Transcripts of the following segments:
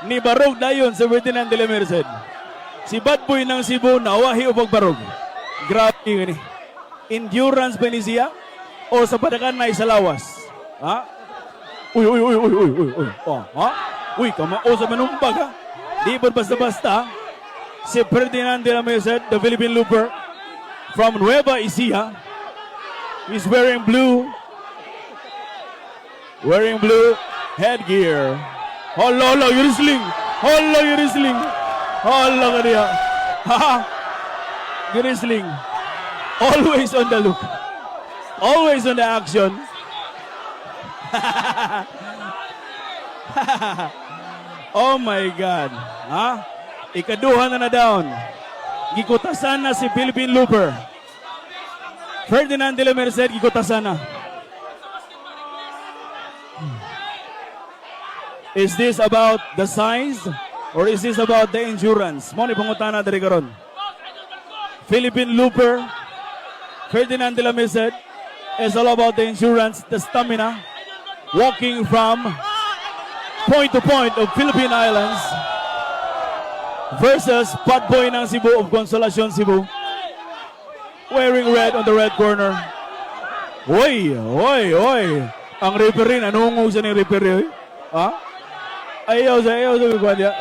Ni Barog dayon sa Ferdinand de la Merced. Si Bad Boy ng Cebu nawahi upag Barog. Grabe ni. Endurance ba ni siya? O sa padakan na isa lawas? Uy. Uy, kamao sa manumbag ha. Di ba basta-basta? Si Ferdinand de la Merced, the Philippine Looper from Nueva Ecija. He's wearing blue headgear. Hala, you're wrestling. Hala ka niya. You're wrestling. Always on the look. Always on the action. Oh my God. Ikaduha na down. Gikutasan na si Philippine Looper. Ferdinand de la Merced, gikutasan na. Is this about the size or is this about the endurance? Mo ni pangutana diri karon. Philippine Looper, Ferdinand de la Merced, is all about the endurance, the stamina, walking from point to point of Philippine Islands versus Bad Boy ng Cebu of Consolacion, Cebu, wearing red on the red corner. Oy. Ang referee, nanungog siya ng referee. Ayaw sa bigwadya.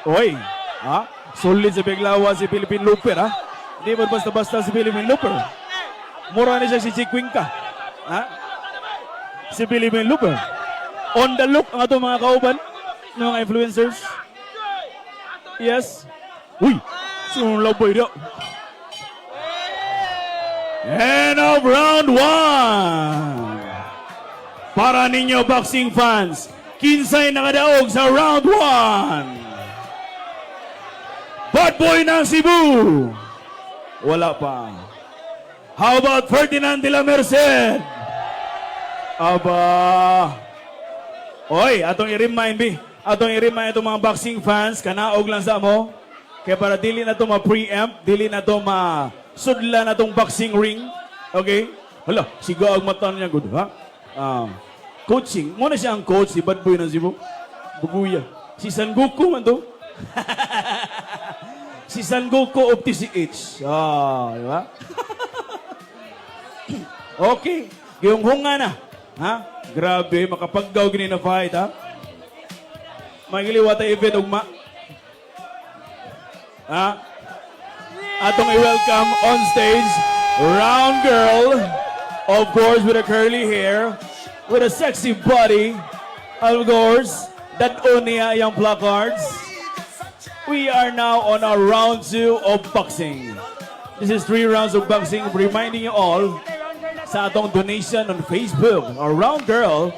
Oy. Sulit sa biglawa si Philippine Looper. Hindi ba basta-basta si Philippine Looper? Mura na siya si Chikwinka. Si Philippine Looper. On the look ang ato mga kauban ng mga influencers. Yes. Uy. Sunlaboy daw. End of round 1. Para ninyo boxing fans, kinsay nakadaog sa round 1. Bad Boy ng Cebu. Wala pa. How about Ferdinand de la Merced? Aba. Oy, atong i-remind itong mga boxing fans, kanaog lang sa mo. Kaya para dili na to ma-preempt, dili na to ma-sudla na tong boxing ring. Okay? Hala, sigaw ang mata niya, good, ha? Coaching. Muna siya ang coach, si Bad Boy ng Cebu. Bubuya. Si San Goku man to. Si San Goku of TCH. Di ba? Okay. Giyong-hunga na. Grabe, makapaggaw gini na fight, Magiliwata event ugma. Atong i-welcome on stage, round girl, of course with a curly hair, with a sexy body, of course, that unia yung placards. We are now on our round 2 of boxing. This is 3 rounds of boxing, reminding you all sa atong donation on Facebook, our round girl,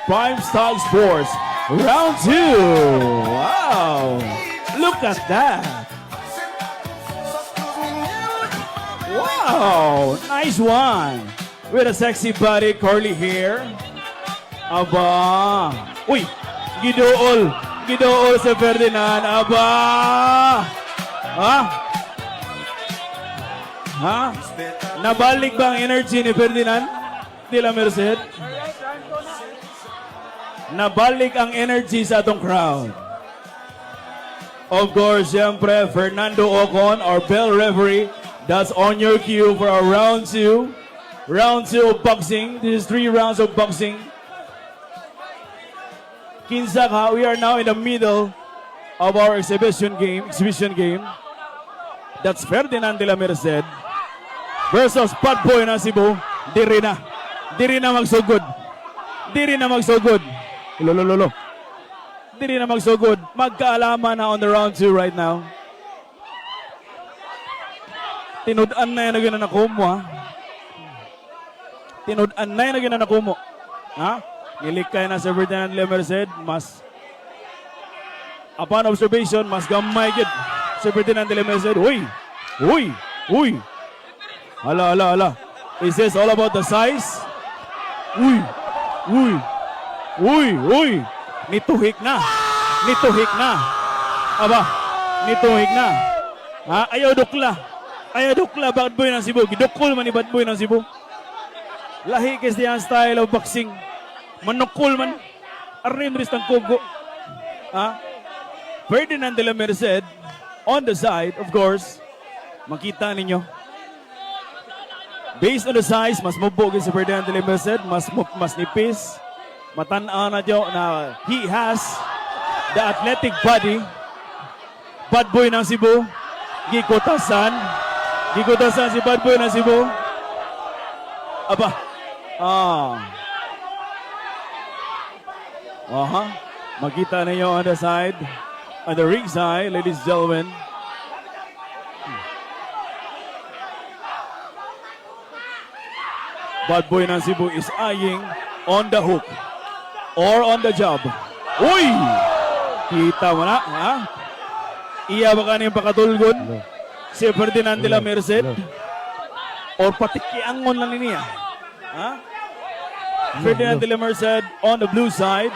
Prime Stock Sports, round 2. Wow! Look at that! Wow! Nice one! With a sexy body, curly hair. Aba! Uy! Gidool sa Ferdinand. Aba! Nabalik ba ang energy ni Ferdinand de la Merced? Nabalik ang energy sa atong crowd. Of course, siyempre, Fernando Ocon, our bell referee, that's on your cue for our round 2. Round 2 of boxing. This is 3 rounds of boxing. Kinsak, we are now in the middle of our exhibition game. That's Ferdinand de la Merced versus Bad Boy ng Cebu. Diri na magsugod. Lolo. Diri na magsugod. Magkaalaman na on the round 2 right now. Tinud-an na yan na ginanakumo, Tinud-an na yan na ginanakumo. Nilikay na si Ferdinand de la Merced. Mas, upon observation, mas gamay gid si Ferdinand de la Merced. Uy! Hala. Is this all about the size? Uy! Nituhik na. Aba, nituhik na. Ayaw dukla, Bad Boy ng Cebu. Gidukol man ni Bad Boy ng Cebu. Lahi kasi ang style of boxing. Manukol man. Arin rin ang kugo. Ferdinand de la Merced on the side, of course. Makita ninyo. Based on the size, mas mabugi si Ferdinand de la Merced, mas nipis. Matanaw na dyo na he has the athletic body. Bad boy ng Cebu. Gikutasan si bad boy ng Cebu. Aba. Makita ninyo on the side. On the ring side, ladies and gentlemen. Bad boy ng Cebu is eyeing on the hook or on the job. Uy! Kita mo na, ha? Iya ba kaniyang pakatulgon? Si Ferdinand de la Merced? Or patikiangon lang niya? Ha? Ferdinand de la Merced on the blue side.